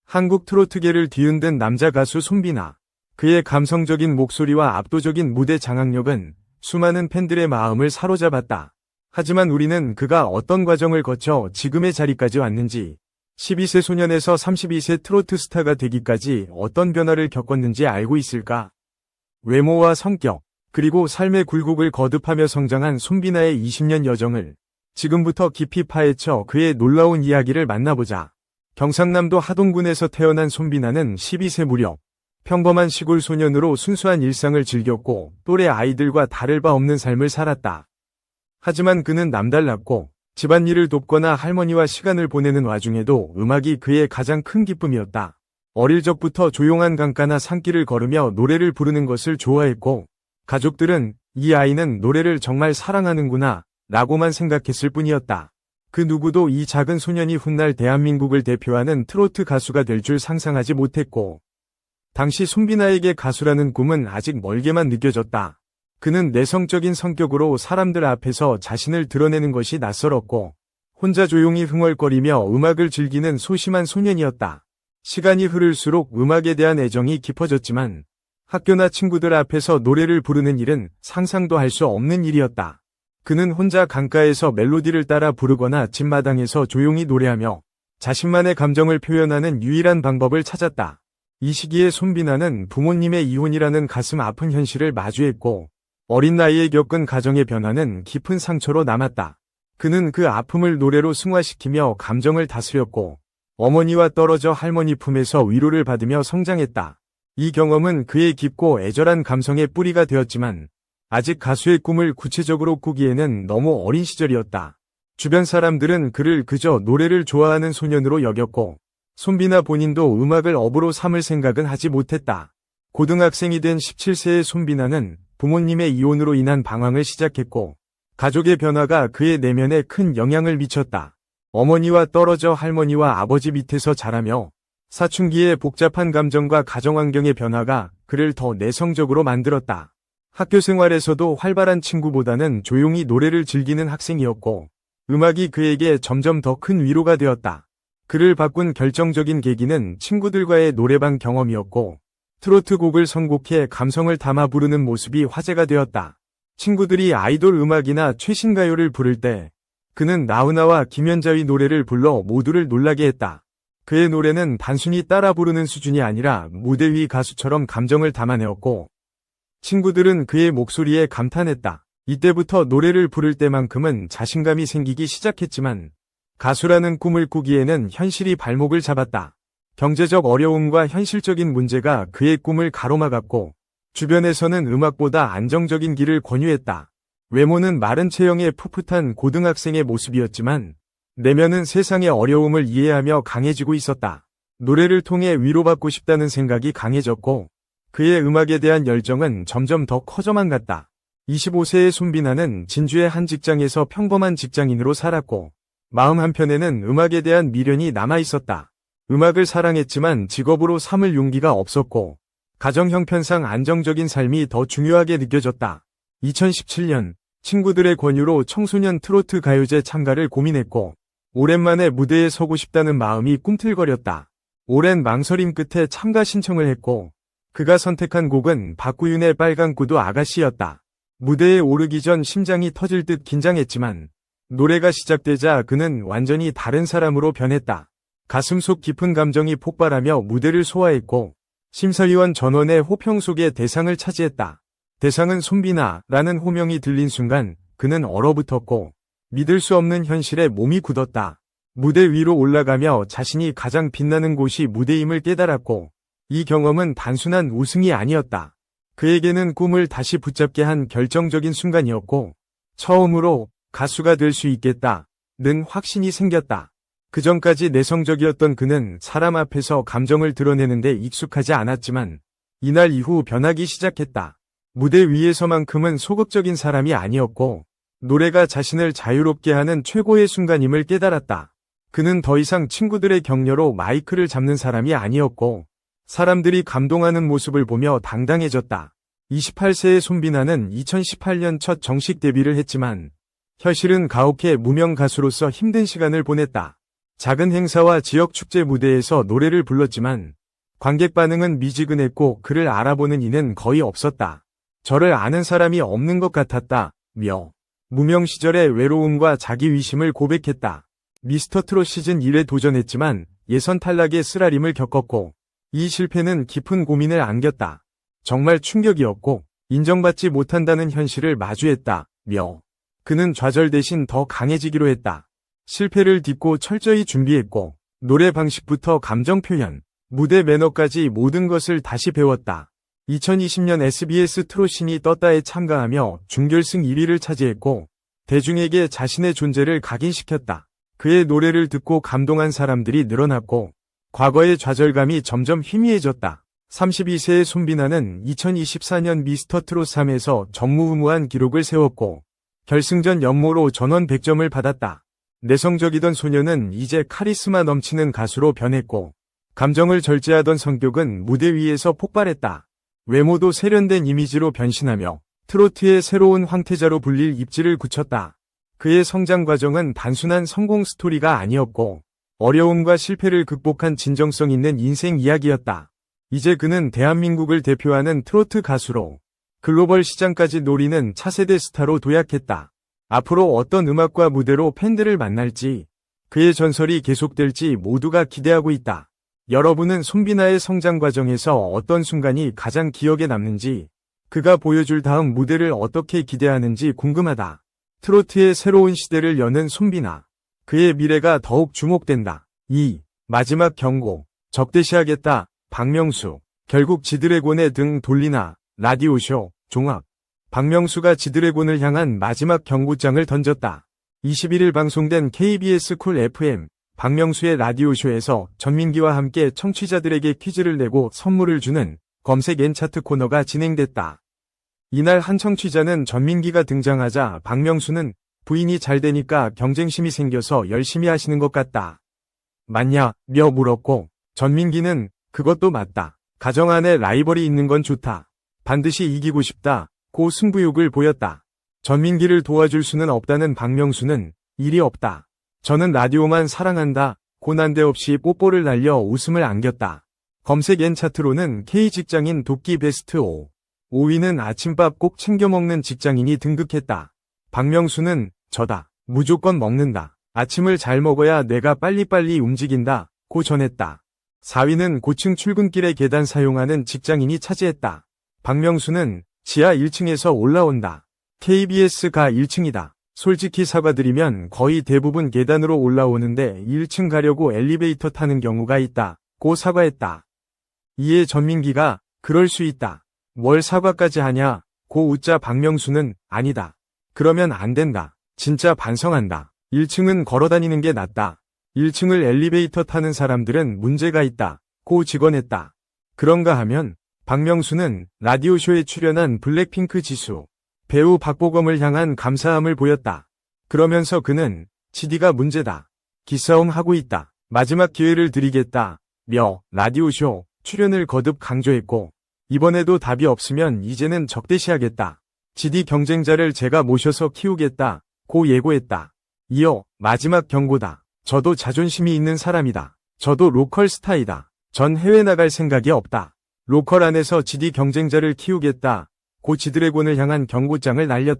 한국 트로트계를 뒤흔든 남자 가수 손비나. 그의 감성적인 목소리와 압도적인 무대 장악력은 수많은 팬들의 마음을 사로잡았다. 하지만 우리는 그가 어떤 과정을 거쳐 지금의 자리까지 왔는지, 12세 소년에서 32세 트로트 스타가 되기까지 어떤 변화를 겪었는지 알고 있을까? 외모와 성격, 그리고 삶의 굴곡을 거듭하며 성장한 손비나의 20년 여정을 지금부터 깊이 파헤쳐 그의 놀라운 이야기를 만나보자. 경상남도 하동군에서 태어난 손비나는 12세 무렵 평범한 시골 소년으로 순수한 일상을 즐겼고 또래 아이들과 다를 바 없는 삶을 살았다. 하지만 그는 남달랐고 집안일을 돕거나 할머니와 시간을 보내는 와중에도 음악이 그의 가장 큰 기쁨이었다. 어릴 적부터 조용한 강가나 산길을 걸으며 노래를 부르는 것을 좋아했고 가족들은 이 아이는 노래를 정말 사랑하는구나 라고만 생각했을 뿐이었다. 그 누구도 이 작은 소년이 훗날 대한민국을 대표하는 트로트 가수가 될 줄 상상하지 못했고 당시 손비나에게 가수라는 꿈은 아직 멀게만 느껴졌다. 그는 내성적인 성격으로 사람들 앞에서 자신을 드러내는 것이 낯설었고 혼자 조용히 흥얼거리며 음악을 즐기는 소심한 소년이었다. 시간이 흐를수록 음악에 대한 애정이 깊어졌지만 학교나 친구들 앞에서 노래를 부르는 일은 상상도 할 수 없는 일이었다. 그는 혼자 강가에서 멜로디를 따라 부르거나 집마당에서 조용히 노래하며 자신만의 감정을 표현하는 유일한 방법을 찾았다. 이 시기에 손비나는 부모님의 이혼이라는 가슴 아픈 현실을 마주했고 어린 나이에 겪은 가정의 변화는 깊은 상처로 남았다. 그는 그 아픔을 노래로 승화시키며 감정을 다스렸고 어머니와 떨어져 할머니 품에서 위로를 받으며 성장했다. 이 경험은 그의 깊고 애절한 감성의 뿌리가 되었지만 아직 가수의 꿈을 구체적으로 꾸기에는 너무 어린 시절이었다. 주변 사람들은 그를 그저 노래를 좋아하는 소년으로 여겼고 손비나 본인도 음악을 업으로 삼을 생각은 하지 못했다. 고등학생이 된 17세의 손비나는 부모님의 이혼으로 인한 방황을 시작했고 가족의 변화가 그의 내면에 큰 영향을 미쳤다. 어머니와 떨어져 할머니와 아버지 밑에서 자라며 사춘기의 복잡한 감정과 가정환경의 변화가 그를 더 내성적으로 만들었다. 학교 생활에서도 활발한 친구보다는 조용히 노래를 즐기는 학생이었고 음악이 그에게 점점 더 큰 위로가 되었다. 그를 바꾼 결정적인 계기는 친구들과의 노래방 경험이었고 트로트 곡을 선곡해 감성을 담아 부르는 모습이 화제가 되었다. 친구들이 아이돌 음악이나 최신 가요를 부를 때 그는 나훈아와 김연자의 노래를 불러 모두를 놀라게 했다. 그의 노래는 단순히 따라 부르는 수준이 아니라 무대 위 가수처럼 감정을 담아내었고 친구들은 그의 목소리에 감탄했다. 이때부터 노래를 부를 때만큼은 자신감이 생기기 시작했지만 가수라는 꿈을 꾸기에는 현실이 발목을 잡았다. 경제적 어려움과 현실적인 문제가 그의 꿈을 가로막았고 주변에서는 음악보다 안정적인 길을 권유했다. 외모는 마른 체형의 풋풋한 고등학생의 모습이었지만 내면은 세상의 어려움을 이해하며 강해지고 있었다. 노래를 통해 위로받고 싶다는 생각이 강해졌고 그의 음악에 대한 열정은 점점 더 커져만 갔다. 25세의 손비나는 진주의 한 직장에서 평범한 직장인으로 살았고 마음 한편에는 음악에 대한 미련이 남아있었다. 음악을 사랑했지만 직업으로 삼을 용기가 없었고 가정 형편상 안정적인 삶이 더 중요하게 느껴졌다. 2017년 친구들의 권유로 청소년 트로트 가요제 참가를 고민했고 오랜만에 무대에 서고 싶다는 마음이 꿈틀거렸다. 오랜 망설임 끝에 참가 신청을 했고 그가 선택한 곡은 박구윤의 빨간 구두 아가씨였다. 무대에 오르기 전 심장이 터질 듯 긴장했지만 노래가 시작되자 그는 완전히 다른 사람으로 변했다. 가슴속 깊은 감정이 폭발하며 무대를 소화했고 심사위원 전원의 호평 속에 대상을 차지했다. 대상은 손비나라는 호명이 들린 순간 그는 얼어붙었고 믿을 수 없는 현실에 몸이 굳었다. 무대 위로 올라가며 자신이 가장 빛나는 곳이 무대임을 깨달았고 이 경험은 단순한 우승이 아니었다. 그에게는 꿈을 다시 붙잡게 한 결정적인 순간이었고 처음으로 가수가 될 수 있겠다는 확신이 생겼다. 그전까지 내성적이었던 그는 사람 앞에서 감정을 드러내는데 익숙하지 않았지만 이날 이후 변하기 시작했다. 무대 위에서만큼은 소극적인 사람이 아니었고 노래가 자신을 자유롭게 하는 최고의 순간임을 깨달았다. 그는 더 이상 친구들의 격려로 마이크를 잡는 사람이 아니었고 사람들이 감동하는 모습을 보며 당당해졌다. 28세의 손비나는 2018년 첫 정식 데뷔를 했지만 현실은 가혹해 무명 가수로서 힘든 시간을 보냈다. 작은 행사와 지역 축제 무대에서 노래를 불렀지만 관객 반응은 미지근했고 그를 알아보는 이는 거의 없었다. 저를 아는 사람이 없는 것 같았다. 며 무명 시절의 외로움과 자기위심을 고백했다. 미스터 트롯 시즌 1에 도전했지만 예선 탈락의 쓰라림을 겪었고 이 실패는 깊은 고민을 안겼다. 정말 충격이었고 인정받지 못한다는 현실을 마주했다. 며 그는 좌절 대신 더 강해지기로 했다. 실패를 딛고 철저히 준비했고 노래 방식부터 감정 표현, 무대 매너까지 모든 것을 다시 배웠다. 2020년 SBS 트롯신이 떴다에 참가하며 준결승 1위를 차지했고 대중에게 자신의 존재를 각인시켰다. 그의 노래를 듣고 감동한 사람들이 늘어났고 과거의 좌절감이 점점 희미해졌다. 32세의 손비나는 2024년 미스터 트롯 3에서 전무후무한 기록을 세웠고 결승전 연모로 전원 100점을 받았다. 내성적이던 소녀는 이제 카리스마 넘치는 가수로 변했고 감정을 절제하던 성격은 무대 위에서 폭발했다. 외모도 세련된 이미지로 변신하며 트로트의 새로운 황태자로 불릴 입지를 굳혔다. 그의 성장 과정은 단순한 성공 스토리가 아니었고 어려움과 실패를 극복한 진정성 있는 인생 이야기였다. 이제 그는 대한민국을 대표하는 트로트 가수로 글로벌 시장까지 노리는 차세대 스타로 도약했다. 앞으로 어떤 음악과 무대로 팬들을 만날지, 그의 전설이 계속될지 모두가 기대하고 있다. 여러분은 손비나의 성장 과정에서 어떤 순간이 가장 기억에 남는지, 그가 보여줄 다음 무대를 어떻게 기대하는지 궁금하다. 트로트의 새로운 시대를 여는 손비나. 그의 미래가 더욱 주목된다. 2. 마지막 경고. 적대시하겠다. 박명수. 결국 지드래곤의 등 돌리나. 라디오쇼. 종합. 박명수가 지드래곤을 향한 마지막 경고장을 던졌다. 21일 방송된 KBS 쿨 FM 박명수의 라디오쇼에서 전민기와 함께 청취자들에게 퀴즈를 내고 선물을 주는 검색 앤 차트 코너가 진행됐다. 이날 한 청취자는 전민기가 등장하자 박명수는 부인이 잘 되니까 경쟁심이 생겨서 열심히 하시는 것 같다. 맞냐? 며 물었고 전민기는 그것도 맞다. 가정 안에 라이벌이 있는 건 좋다. 반드시 이기고 싶다. 고 승부욕을 보였다. 전민기를 도와줄 수는 없다는 박명수는 일이 없다. 저는 라디오만 사랑한다. 고 난데없이 뽀뽀를 날려 웃음을 안겼다. 검색 앤 차트로는 K직장인 돕기 베스트 5. 5위는 아침밥 꼭 챙겨 먹는 직장인이 등극했다. 박명수는 저다. 무조건 먹는다. 아침을 잘 먹어야 뇌가 빨리빨리 움직인다. 고 전했다. 4위는 고층 출근길에 계단 사용하는 직장인이 차지했다. 박명수는 지하 1층에서 올라온다. KBS가 1층이다. 솔직히 사과드리면 거의 대부분 계단으로 올라오는데 1층 가려고 엘리베이터 타는 경우가 있다. 고 사과했다. 이에 전민기가 그럴 수 있다. 뭘 사과까지 하냐? 고 웃자 박명수는 아니다. 그러면 안 된다. 진짜 반성한다. 1층은 걸어다니는 게 낫다. 1층을 엘리베이터 타는 사람들은 문제가 있다. 고 직언했다. 그런가 하면 박명수는 라디오쇼에 출연한 블랙핑크 지수, 배우 박보검을 향한 감사함을 보였다. 그러면서 그는 지디가 문제다. 기싸움 하고 있다. 마지막 기회를 드리겠다. 며 라디오쇼 출연을 거듭 강조했고 이번에도 답이 없으면 이제는 적대시하겠다. 지디 경쟁자를 제가 모셔서 키우겠다. 고 예고했다. 이어 마지막 경고다. 저도 자존심이 있는 사람이다. 저도 로컬 스타이다. 전 해외 나갈 생각이 없다. 로컬 안에서 지디 경쟁자를 키우겠다. 고 지드래곤을 향한 경고장을 날렸다.